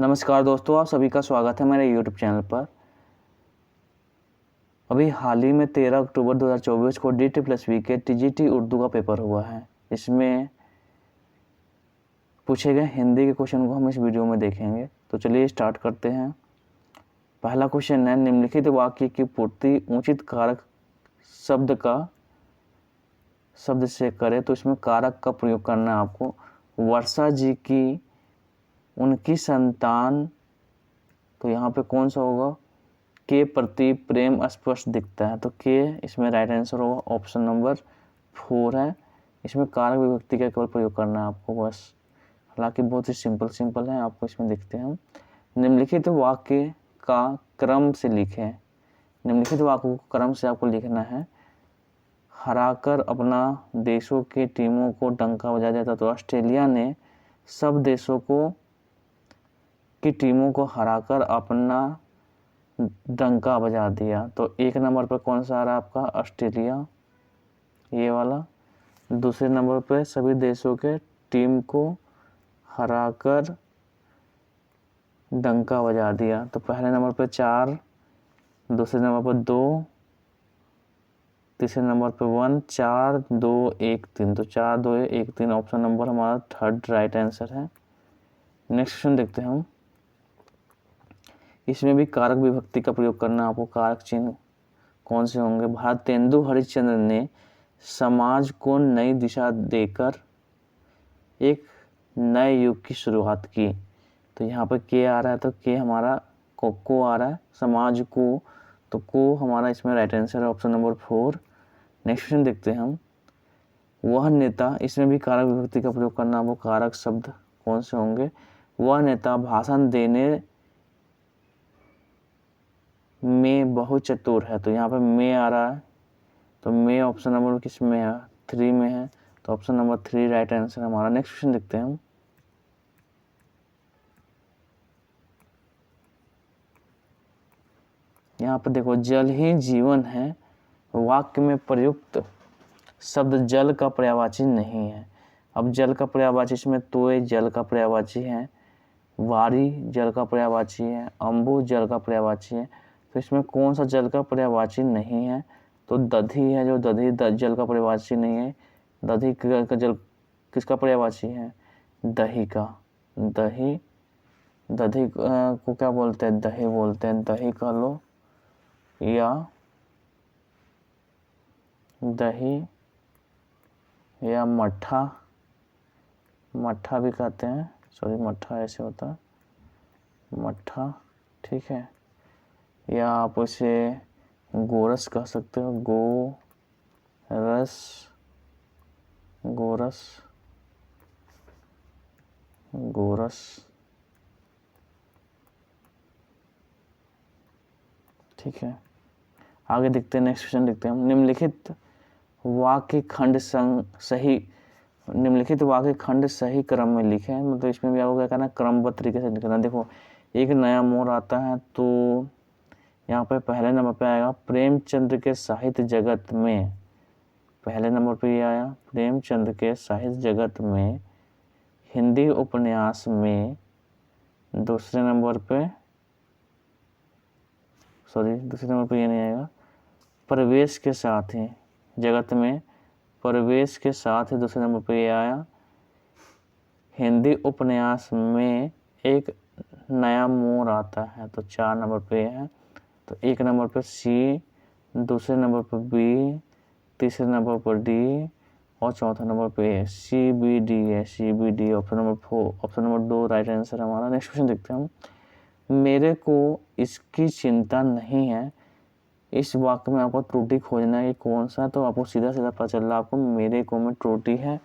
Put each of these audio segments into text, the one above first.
नमस्कार दोस्तों, आप सभी का स्वागत है मेरे YouTube चैनल पर। अभी हाल ही में 13 अक्टूबर 2024 को DT+V के TGT उर्दू का पेपर हुआ है। इसमें पूछे गए हिंदी के क्वेश्चन को हम इस वीडियो में देखेंगे। तो चलिए स्टार्ट करते हैं। पहला क्वेश्चन है, निम्नलिखित वाक्य की पूर्ति उचित कारक शब्द से करें। तो इसमें कारक का प्रयोग करना है आपको। वर्षा जी की उनकी संतान, तो यहाँ पे कौन सा होगा? के प्रति प्रेम स्पष्ट दिखता है, तो के इसमें राइट आंसर होगा। ऑप्शन नंबर 4 है। इसमें कारक विभक्ति का केवल प्रयोग करना है आपको बस। हालांकि बहुत ही सिंपल है, आपको इसमें देखते हैं हम। निम्नलिखित वाक्य का क्रम से लिखें। निम्नलिखित वाक्य को क्रम से आपको लिखना है। हराकर अपना देशों की टीमों को डंका बजा देता, तो ऑस्ट्रेलिया ने सब देशों की टीमों को हराकर अपना डंका बजा दिया। तो एक नंबर पर कौन सा आ रहा है आपका? ऑस्ट्रेलिया, ये वाला। दूसरे नंबर पे सभी देशों के टीम को हराकर डंका बजा दिया। तो पहले नंबर पे 4, दूसरे नंबर पर 2, तीसरे नंबर पे 1, 4 2 1 3। तो 4 2 1 3 ऑप्शन नंबर हमारा थर्ड राइट आंसर है। नेक्स्ट क्वेश्चन देखते हैं हम। इसमें भी कारक विभक्ति का प्रयोग करना है आपको। कारक चिन्ह कौन से होंगे? भारतेंदु हरिश्चंद्र ने समाज को नई दिशा देकर एक नए युग की शुरुआत की। तो यहाँ पर के आ रहा है, तो के हमारा को आ रहा है। समाज को, तो को हमारा इसमें राइट आंसर है, ऑप्शन नंबर 4। नेक्स्ट क्वेश्चन देखते हैं हम। वह नेता, इसमें भी कारक विभक्ति का प्रयोग करना, वो कारक शब्द कौन से होंगे? वह नेता भाषण देने में बहुत चतुर है। तो यहाँ पे में आ रहा है, तो में ऑप्शन नंबर किस में है? 3 में है। तो ऑप्शन नंबर 3 राइट आंसर हमारा। नेक्स्ट क्वेश्चन देखते हैं हम। यहाँ पर देखो, जल ही जीवन है। वाक्य में प्रयुक्त शब्द जल का पर्यायवाची नहीं है। अब जल का पर्यायवाची इसमें तोय जल का पर्यायवाची है, वारी जल का पर्यायवाची है, अम्बु जल का पर्यायवाची है। तो इसमें कौन सा जल का पर्यायवाची नहीं है? तो दधी है, जो दधी जल का पर्यायवाची नहीं है। दधी का जल किसका पर्यायवाची है? दही का। दधी को क्या बोलते हैं? दही बोलते हैं। दही कह लो या दही या मट्ठा भी कहते हैं। सॉरी, मट्ठा ऐसे होता है, मट्ठा, ठीक है। या आप उसे गोरस कह सकते हो। गोरस, ठीक है। आगे देखते हैं, नेक्स्ट क्वेश्चन देखते हैं हम। निम्नलिखित वाक्य खंड सही क्रम में लिखे। मतलब इसमें भी आपको क्या करना है? क्रमबद्ध तरीके से लिखना। देखो, एक नया मोड़ आता है, तो यहाँ पे पहले नंबर पे आएगा प्रेमचंद्र के साहित्य जगत में। पहले नंबर पे ये आया, प्रेमचंद्र के साहित्य जगत में हिंदी उपन्यास में। दूसरे नंबर पे ये नहीं आएगा। प्रवेश के साथ ही जगत में, प्रवेश के साथ ही दूसरे नंबर पे ये आया। हिंदी उपन्यास में एक नया मोड़ आता है, तो 4 नंबर पे है। तो एक नंबर पर सी, दूसरे नंबर पर बी, तीसरे नंबर पर डी और चौथा नंबर पे CBD है। CBD option number 4, option number 2 right answer हमारा। नेक्स्ट क्वेश्चन देखते हैं हम। मेरे को इसकी चिंता नहीं है। इस वाक्य में आपको त्रुटि खोजना है कि कौन सा। तो आपको सीधा पता चल रहा है आपको मेरे को में त्रुटि है।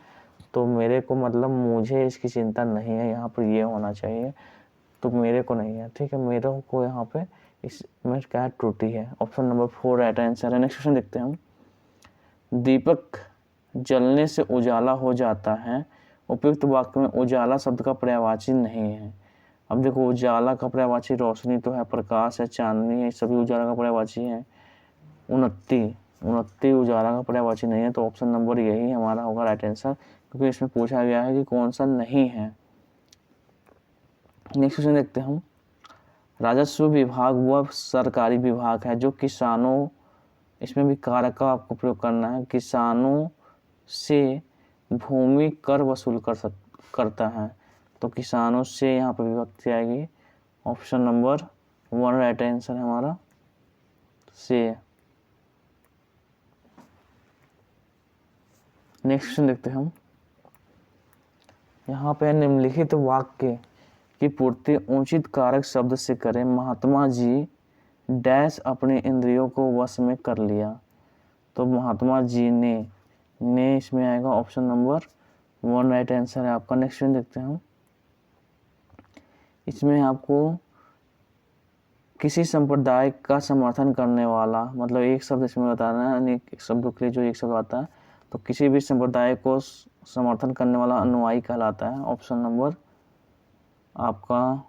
तो मेरे को मतलब मुझे इसकी चिंता नहीं है, यहाँ पर ये होना चाहिए। तो मेरे को नहीं है, ठीक है। मेरे को यहाँ पे इसमें क्या त्रुटि है? ऑप्शन नंबर 4 राइट आंसर है। नेक्स्ट क्वेश्चन देखते हैं हम। दीपक जलने से उजाला हो जाता है। उपयुक्त वाक्य में उजाला शब्द का पर्यायवाची नहीं है। अब देखो, उजाला का पर्यायवाची रोशनी तो है, प्रकाश है, चांदनी है, सभी उजाला का पर्यायवाची है। उन्नति उजाला का पर्यायवाची नहीं है। तो ऑप्शन नंबर यही हमारा होगा राइट आंसर, क्योंकि इसमें पूछा गया है कि कौन सा नहीं है। नेक्स्ट क्वेश्चन देखते हैं हम। राजस्व विभाग वह सरकारी विभाग है जो किसानों, इसमें भी कारक का आपको प्रयोग करना है, किसानों से भूमि कर वसूल करता है। तो किसानों से यहाँ पर विभक्ति आएगी, ऑप्शन नंबर 1 राइट आंसर है हमारा से। नेक्स्ट क्वेश्चन देखते हैं हम। यहाँ पे निम्नलिखित वाक्य की पूर्ति उचित कारक शब्द से करें। महात्मा जी डैश अपने इंद्रियों को वश में कर लिया। तो महात्मा जी ने इसमें आएगा, ऑप्शन नंबर 1 राइट आंसर है आपका। नेक्स्ट क्वेश्चन देखते हैं हम। इसमें आपको किसी संप्रदाय का समर्थन करने वाला, मतलब एक शब्द इसमें बताना है, अनेक शब्दों के लिए जो एक शब्द आता है, तो किसी भी संप्रदाय को समर्थन करने वाला अनुयायी कहलाता है। ऑप्शन नंबर आपका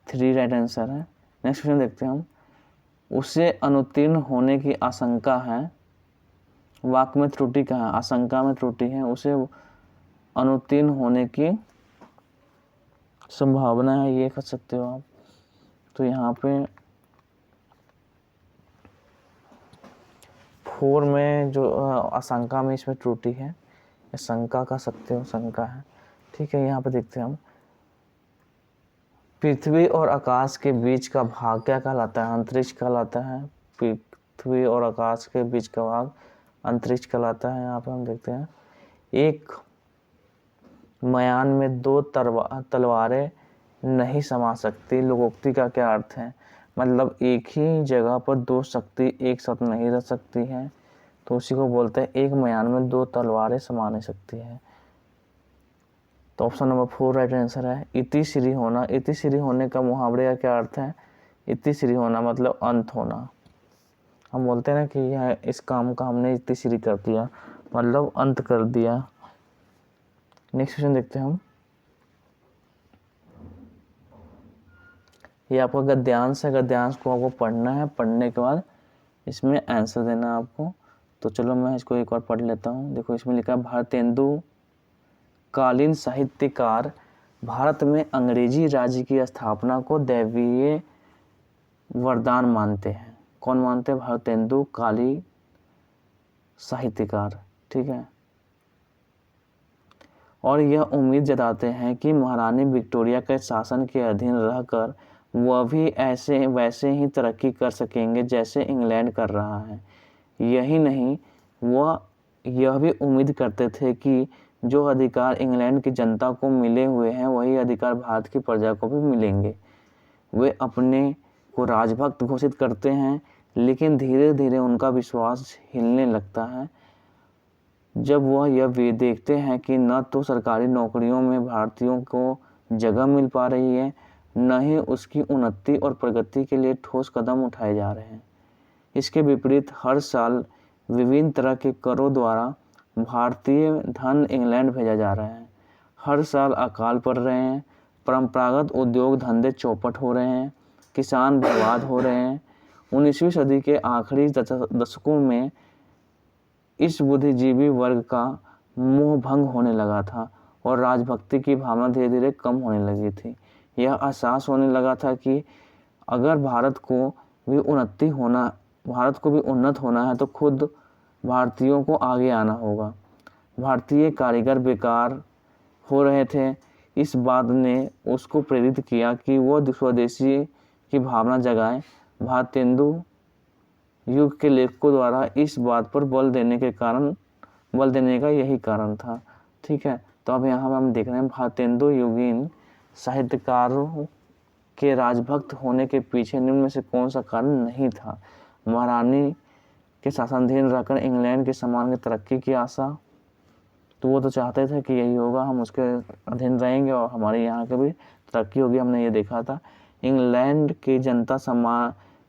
3 राइट आंसर है। नेक्स्ट क्वेश्चन देखते हैं हम। उसे अनुत्तीर्ण होने की आशंका है। वाक्य में त्रुटि का है, आशंका में त्रुटि है, उसे अनुत्तीर्ण होने की संभावना है, ये कह सकते हो आप। तो यहाँ पे 4 में जो आशंका में इसमें त्रुटि है, शंका कह सकते हो, शंका है, ठीक है। यहाँ पे देखते हैं हम। पृथ्वी और आकाश के बीच का भाग क्या कहलाता है? अंतरिक्ष कहलाता है। पृथ्वी और आकाश के बीच का भाग अंतरिक्ष कहलाता है। यहाँ पे हम देखते हैं, एक मयान में 2 तलवारें नहीं समा सकती। लोकोक्ति का क्या अर्थ है? मतलब एक ही जगह पर 2 शक्ति एक साथ नहीं रह सकती हैं, तो उसी को बोलते हैं एक मयान में 2 तलवारें समा नहीं सकती हैं। तो ऑप्शन नंबर 4 राइट आंसर है। इति श्री होना, इति श्री होने का मुहावरे का क्या अर्थ है? इति श्री होना मतलब अंत होना। हम बोलते हैं ना कि यह इस काम का हमने इति श्री कर दिया, मतलब अंत कर दिया। नेक्स्ट क्वेश्चन देखते हैं हम। ये आपका गद्यांश है, गद्यांश को आपको पढ़ना है, पढ़ने के बाद इसमें आंसर देना है आपको। तो चलो मैं इसको एक बार पढ़ लेता हूँ। देखो इसमें लिखा है, भारतेंदु कालीन साहित्यकार भारत में अंग्रेजी राज्य की स्थापना को दैवीय वरदान मानते हैं। कौन मानते हैं? भारतेंदु कालीन साहित्यकार, ठीक है। और यह उम्मीद जताते हैं कि महारानी विक्टोरिया के शासन के अधीन रहकर वह भी ऐसे वैसे ही तरक्की कर सकेंगे जैसे इंग्लैंड कर रहा है। यही नहीं, वह यह भी उम्मीद करते थे कि जो अधिकार इंग्लैंड की जनता को मिले हुए हैं वही अधिकार भारत की प्रजा को भी मिलेंगे। वे अपने को राजभक्त घोषित करते हैं, लेकिन धीरे धीरे उनका विश्वास हिलने लगता है जब वह यह भी देखते हैं कि न तो सरकारी नौकरियों में भारतीयों को जगह मिल पा रही है, न ही उसकी उन्नति और प्रगति के लिए ठोस कदम उठाए जा रहे हैं। इसके विपरीत हर साल विभिन्न तरह के करों द्वारा भारतीय धन इंग्लैंड भेजा जा रहा है। हर साल अकाल पड़ रहे हैं, परंपरागत उद्योग धंधे चौपट हो रहे हैं, किसान बर्बाद हो रहे हैं। 19वीं सदी के आखिरी दशकों में इस बुद्धिजीवी वर्ग का मोह भंग होने लगा था और राजभक्ति की भावना धीरे धीरे कम होने लगी थी। यह एहसास होने लगा था कि अगर भारत को भी उन्नत होना है तो खुद भारतीयों को आगे आना होगा। भारतीय कारीगर बेकार हो रहे थे। इस बात ने उसको प्रेरित किया कि वह स्वदेशी की भावना जगाए। भारतेंदु युग के लेखकों द्वारा इस बात पर बल देने का यही कारण था, ठीक है। तो अब यहाँ पर हम देख रहे हैं भारतेंदु युगीन साहित्यकारों के राजभक्त होने के पीछे निम्न में से कौन सा कारण नहीं था? महारानी के शासनाधीन रहकर इंग्लैंड के समान की तरक्की की आशा, तो वो तो चाहते थे कि यही होगा, हम उसके अधीन रहेंगे और हमारे यहाँ की भी तरक्की होगी। हमने ये देखा था। इंग्लैंड की जनता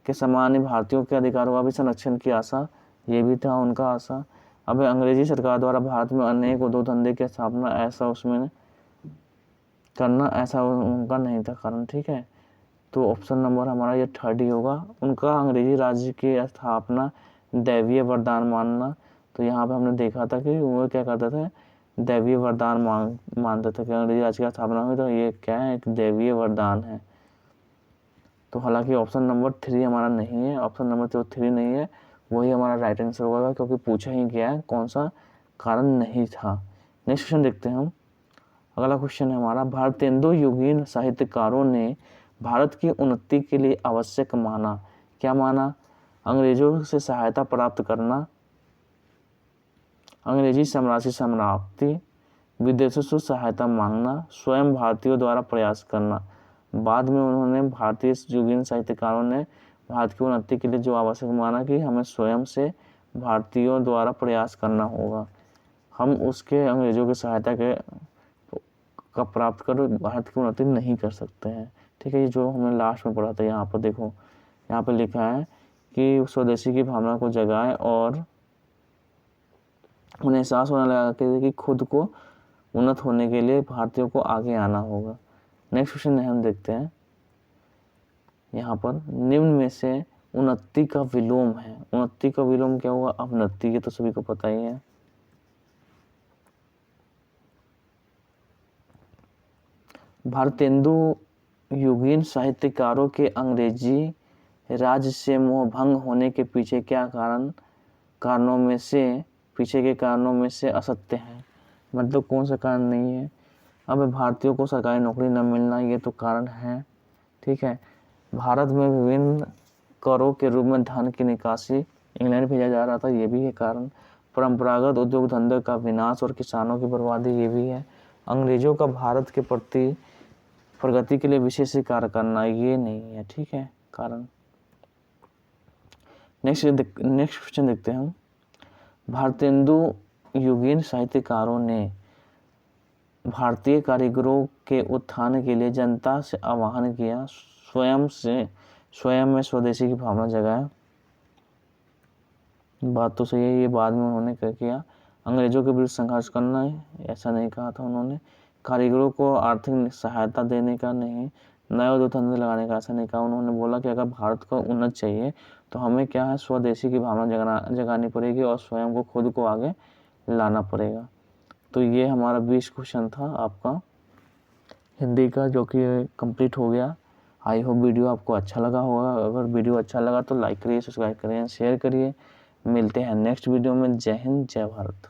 के समान ही भारतीयों के अधिकारों का भी संरक्षण की आशा, ये भी था उनका आशा। अब अंग्रेजी सरकार द्वारा भारत में अनेक उद्योग धंधे की स्थापना, ऐसा उसमें करना, ऐसा उनका नहीं था कारण, ठीक है। तो ऑप्शन नंबर हमारा ये 3rd ही होगा। उनका अंग्रेजी राज्य की स्थापना दैवीय वरदान मानना, तो यहाँ पे हमने देखा था कि वो क्या करते थे, दैवीय वरदान मानते थे कि अंग्रेजी राज्य की स्थापना हुई तो ये क्या है, एक दैवीय वरदान है। तो हालांकि ऑप्शन नंबर 3 हमारा नहीं है, ऑप्शन नंबर जो 3 नहीं है वही हमारा राइट आंसर होगा, क्योंकि पूछा ही गया है कौन सा कारण नहीं था। नेक्स्ट क्वेश्चन देखते हैं हम। अगला क्वेश्चन है हमारा, भारतेंदु युगीन साहित्यकारों ने भारत की उन्नति के लिए आवश्यक माना। क्या माना? अंग्रेजों से सहायता प्राप्त करना, अंग्रेजी साम्राज्य से समाप्ति, विदेशों से सहायता मांगना, स्वयं भारतीयों द्वारा प्रयास करना। बाद में उन्होंने भारतीय युगीन साहित्यकारों ने भारत की उन्नति के लिए जो आवश्यक माना कि हमें स्वयं से भारतीयों द्वारा प्रयास करना होगा, हम उसके अंग्रेजों की सहायता का प्राप्त कर भारत की उन्नति नहीं कर सकते हैं। ठीक है, ये जो हमने लास्ट में पढ़ा था, यहाँ पर देखो, यहाँ पर लिखा है कि स्वदेशी की भावना को जगाए और उन्हें एहसास होने लगा कि खुद को उन्नत होने के लिए भारतीयों को आगे आना होगा। नेक्स्ट क्वेश्चन हम देखते हैं। यहाँ पर निम्न में से उन्नति का विलोम है। उन्नति का विलोम क्या होगा? अवनति, ये तो सभी को पता ही है। भारतेंदु युगीन साहित्यकारों के अंग्रेजी राज से मोहभंग होने के पीछे क्या कारणों में से असत्य है। मतलब कौन सा कारण नहीं है? अब भारतीयों को सरकारी नौकरी न मिलना, ये तो कारण है। ठीक है, भारत में विभिन्न करों के रूप में धन की निकासी इंग्लैंड भेजा जा रहा था, ये भी है कारण। परंपरागत उद्योग धंधे का विनाश और किसानों की बर्बादी, ये भी है। अंग्रेजों का भारत के प्रति प्रगति के लिए विशेष कार्य करना, ये नहीं है। ठीक है, कारण। नेक्स्ट क्वेश्चन देखते हैं हम। भारतेंदु युगीन साहित्यकारों ने भारतीय कारीगरों के उत्थान के लिए जनता से आह्वान किया, स्वयं में स्वदेशी की भावना जगाया। बात तो सही है, ये बाद में उन्होंने क्या किया, अंग्रेजों के विरुद्ध संघर्ष करना है, ऐसा नहीं कहा था उन्होंने। कारीगरों को आर्थिक सहायता देने का नहीं, नए उद्योग धंधे लगाने का ऐसा नहीं कहा। उन्होंने बोला कि अगर भारत को उन्नत चाहिए तो हमें क्या है, स्वदेशी की भावना जगानी पड़ेगी और स्वयं को खुद को आगे लाना पड़ेगा। तो ये हमारा 20 क्वेश्चन था आपका हिंदी का, जो कि कंप्लीट हो गया। आई होप वीडियो आपको अच्छा लगा होगा। अगर वीडियो अच्छा लगा तो लाइक करिए, सब्सक्राइब करिए, शेयर करिए। मिलते हैं नेक्स्ट वीडियो में। जय हिंद, जय भारत।